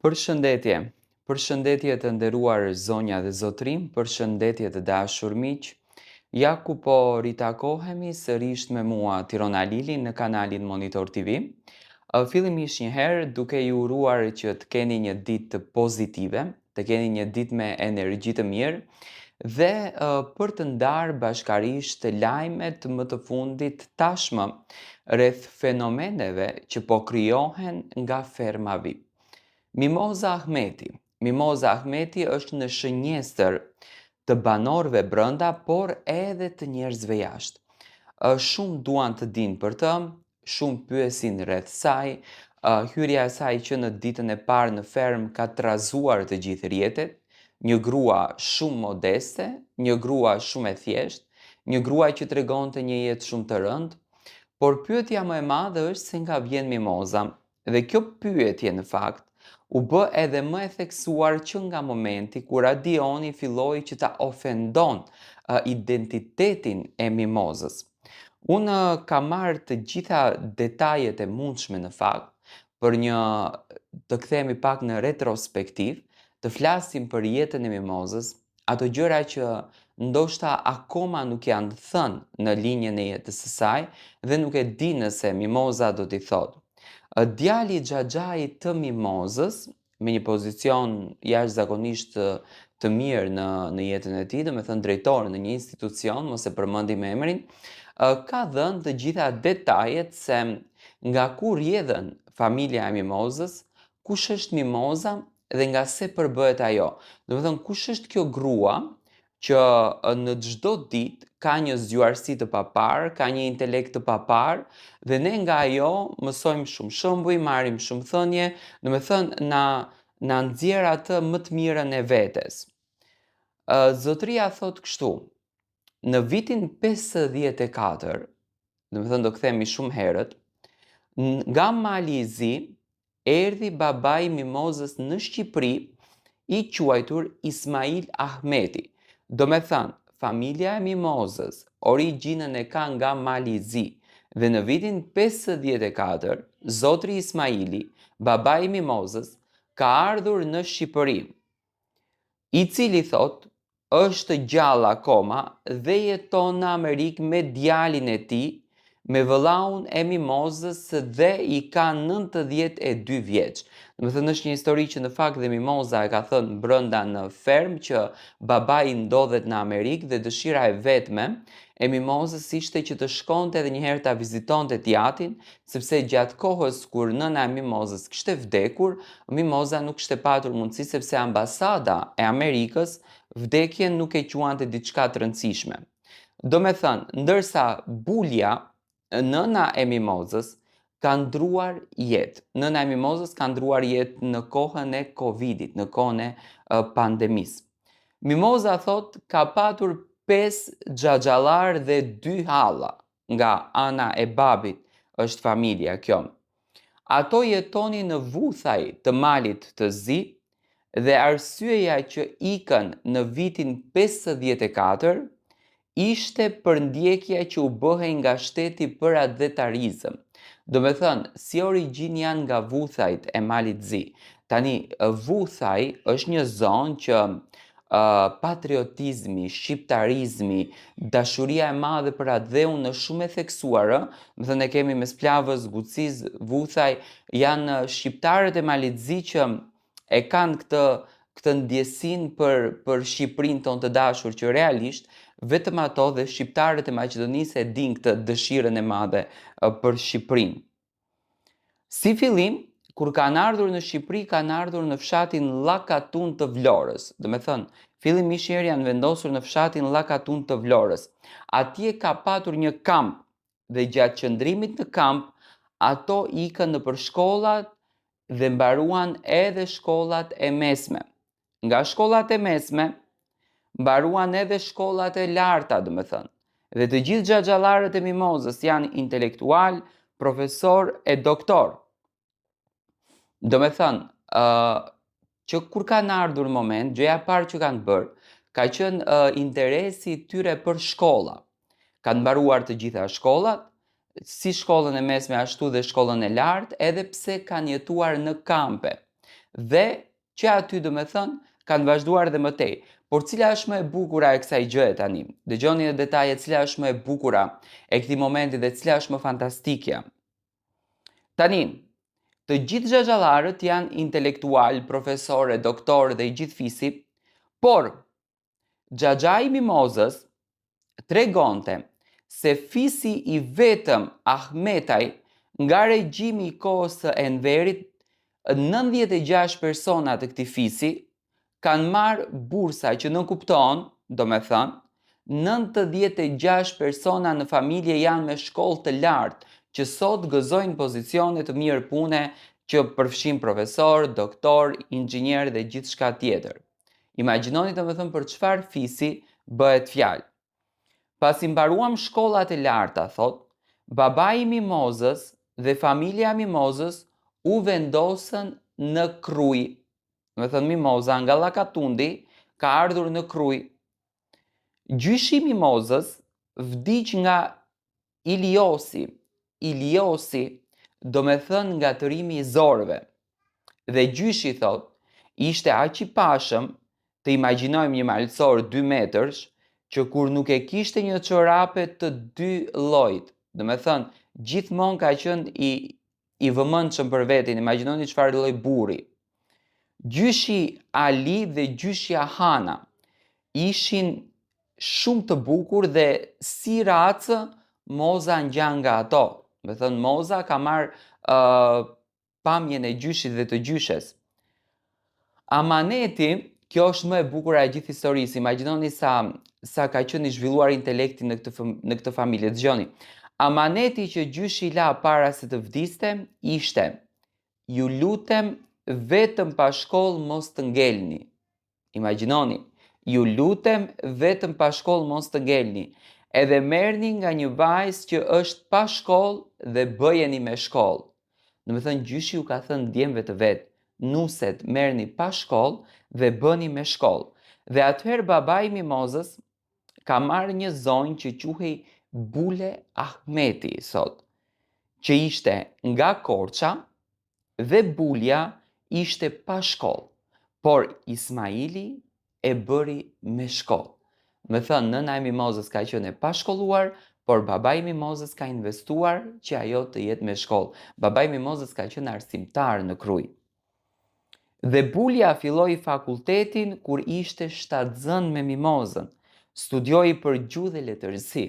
Përshëndetje, përshëndetje të nderuar zonja dhe zotrim, përshëndetje të dashur miq. Ja ku po ritakohemi sërish me mua Tirona Lili në kanalin Monitor TV. Fillimisht një herë duke ju uruar që të keni një ditë të pozitive, të keni një ditë me energji të mirë dhe për të ndarë bashkarisht lajmet më të fundit tashmë rreth fenomeneve që po krijohen nga ferma VIP. Mimoza Ahmeti. Mimoza Ahmeti është në shënjestër të banorëve brenda, por edhe të njerëzve jashtë. Shumë duan të dinë për të, shumë pyesin rreth saj, hyrja e saj që në ditën e parë në ferm ka trazuar të gjithë rrjetet, një grua shumë modeste, një grua shumë e thjeshtë, një grua që tregonte një jetë shumë të rëndë, por pyetja më e madhe është se nga vjen Mimoza. Dhe kjo pyetje në fakt u bë edhe më e theksuar që nga momenti kur Radioni filloi që ta ofendon identitetin e Mimozës. Unë kam marrë të gjitha detajet e mundshme në fakt për të kthehemi pak në retrospektiv, të flasim për jetën e Mimozës, ato gjëra që ndoshta akoma nuk janë thënë në linjën e jetës së saj dhe nuk e di nëse Mimoza do t'i thotë. Djali xhaxhai të Mimozës, me një pozicion jashtëzakonisht të mirë në jetën e tij, domethënë drejtor në një institucion, mos e përmendim emrin, ka dhënë të gjitha detajet se nga ku rrjedhën familja e Mimozës, kush është Mimoza dhe nga se përbëhet ajo. Domethënë kush është kjo grua që në çdo ditë ka një zgjuarsi të paparë, ka një intelekt të paparë dhe ne nga ajo mësojmë shumë shembuj, marrim shumë thënie, domethënë na nxjerr atë më të mirën e vetes. Zotëria thot kështu: në vitin 54, domethënë do kthehemi shumë herët, nga Mali i Zi erdhi babai Mimozës në Shqipëri, i quajtur Ismail Ahmeti. Do me thënë, familja e Mimozës origjinën e ka nga Mali i Zi dhe në vitin 54, zotri Ismaili, babai i Mimozës, ka ardhur në Shqipëri, i cili thot është gjallë akoma dhe jeton në Amerikë me djalin e tij, me vëllaun e Mimozës dhe i ka 92 vjeç. Domethënë është një histori që në fakt dhe Mimoza e ka thënë brenda në ferm që babai ndodhet në Amerikë dhe dëshira e vetme e Mimozës ishte që të shkonte edhe një herë ta vizitonte djatin, sepse gjatë kohës kur nëna e Mimozës kishte vdekur, Mimoza nuk kishte patur mundësi sepse ambasada e Amerikës vdekjen nuk e quante diçka të rëndësishme. Do me thënë, ndërsa Bulja, nëna e Mimozës, ka ndruar jetë. Nëna e Mimozës ka ndruar jetë në kohën e Covidit, në kohën e pandemisë. Mimoza thot ka patur 5 xhaxhallar dhe 2 halla, nga ana e babit është familja kjo. Ato jetonin në Vuthaj të Malit të Zi dhe arsyeja që ikën në vitin 54 ishte për ndjekja që u bëhej nga shteti për adhetarizëm. Do me thënë, si origjin janë nga Vuthajt e Malit Zi. Tani, Vuthaj është një zonë që patriotizmi, shqiptarizmi, dashuria e madhe për atë dheun është shumë e theksuar. Do thënë, ne kemi mes Plavës, Gucis, Vuthaj, janë shqiptarët e Malit Zi që e kanë këtë ndjesin për Shqipërinë tonë të dashur, që realisht vetëm ato dhe shqiptarët e Maqedonisë e din këtë dëshirën e madhe për Shqipërinë. Si fillim, kur kanë ardhur në Shqipëri, kanë ardhur në fshatin Llakatun të Vlorës. Do me thënë, fillimisht janë vendosur në fshatin Llakatun të Vlorës. Atje ka patur një kamp dhe gjatë qëndrimit në kamp, ato ikën nëpër shkollat dhe mbaruan edhe shkollat e mesme. Nga shkollat e mesme, mbaruan edhe shkollat e larta, do me thënë. Dhe të gjithë xhaxhallarët e Mimozës janë intelektual, profesor e doktor. Do me thënë, që kur kanë ardhur moment, gjëja e parë që kanë bërë, ka qenë interesi tyre për shkolla. Kanë mbaruar të gjitha shkollat, si shkollën e mesme ashtu dhe shkollën e lartë, edhe pse kanë jetuar në kampe. dhe që aty do me thënë kanë vazhduar dhe më tej. Por cila është më e bukura e kësaj gjëje tani? Dëgjoni në detaje cila është më e bukura e këtij momenti dhe cila është më fantastikja. Tani, të gjithë xhaxhallarët janë intelektual, profesorë, doktorë dhe i gjithë fisi, por xhaxhai Mimozës tregonte se fisi i vetëm Ahmetaj nga regjimi i kohës së Enverit, 96 persona të këtij fisi kanë marrë bursa që nuk kupton, do me thënë, 96 persona në familje janë me shkollë të lartë që sot gëzojnë pozicione të mirë pune që përfshin profesor, doktor, inxhinier dhe gjithë shka tjetër. Imagjinoni të me thënë për çfarë fisi bëhet fjalë. Pasi mbaruam shkollat e larta, thot, babai i Mimozës dhe familja Mimozës u vendosën në Kruj. Me thënë Mimoza nga Llakatundi ka ardhur në Kruj. Gjyshi i Mimozës vdiq nga Iliosi. Iliosi do me thënë nga tërimi i zorëve. Dhe gjyshi thot, ishte aq i pashëm, të imagjinojmë një malësor 2 metërsh, që kur nuk e kishte një çorape të 2 llojit, do me thënë, gjithmonë ka qenë i vëmendshëm për vetin, imagjinoni çfarë lloj burri. Gjyshi Ali dhe gjyshi Hana ishin shumë të bukur dhe si racë Moza ngjan nga ato. Me thënë Moza ka marrë pamjen e gjyshit dhe të gjyshes. Amaneti, kjo është më e bukur e gjithë historisë. Imagjinoni sa ka qenë i zhvilluar intelekti në këtë familje. Dëgjoni. Amaneti që gjyshi la para se të vdiste ishte: ju lutem vetëm pa shkollë mos të ngelni. Imagjinoni, ju lutem vetëm pa shkollë mos të ngelni. Edhe merrni nga një vajzë që është pa shkollë dhe bëjeni me shkollë. Do të thënë gjyshi u ka thënë djemve të vet, nuset merrni pa shkollë dhe bëni me shkollë. Dhe atëherë babai i Mimozës ka marrë një zonjë që quhej Bule Ahmeti sot, që ishte nga Korça dhe Bulja ishte pa shkollë, por Ismaili e bëri me shkollë. Me thënë, nëna e Mimozës ka qenë e pashkolluar, por babai i Mimozës ka investuar që ajo të jetë me shkollë. Babai i Mimozës ka qenë arsimtar në Kruj. Dhe Bulja filloi fakultetin kur ishte shtatzën me Mimozën. Studioi për gjuhë dhe letërsi.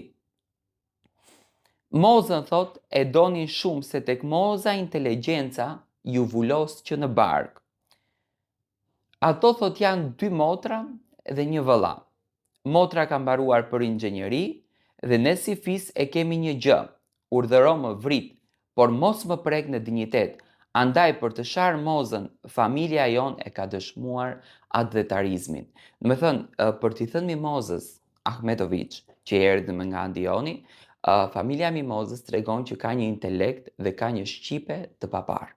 Mozën thot e donin shumë se tek Moza inteligjenca ju vulos që në bark. Ato thot janë 2 motra dhe një vëlla. Motra ka mbaruar për inxhinieri dhe ne si fis e kemi një gjë: urdhëro më vrit, por mos më prek në dinjitet. Andaj për të sharë Mozën, familja jon e ka dëshmuar advetarizmin. Do me thënë, për t'i thënë Mimozës Ahmetović, që erdhi nga Andioni, familja Mimozës tregon që ka një intelekt dhe ka një shqipe të papar.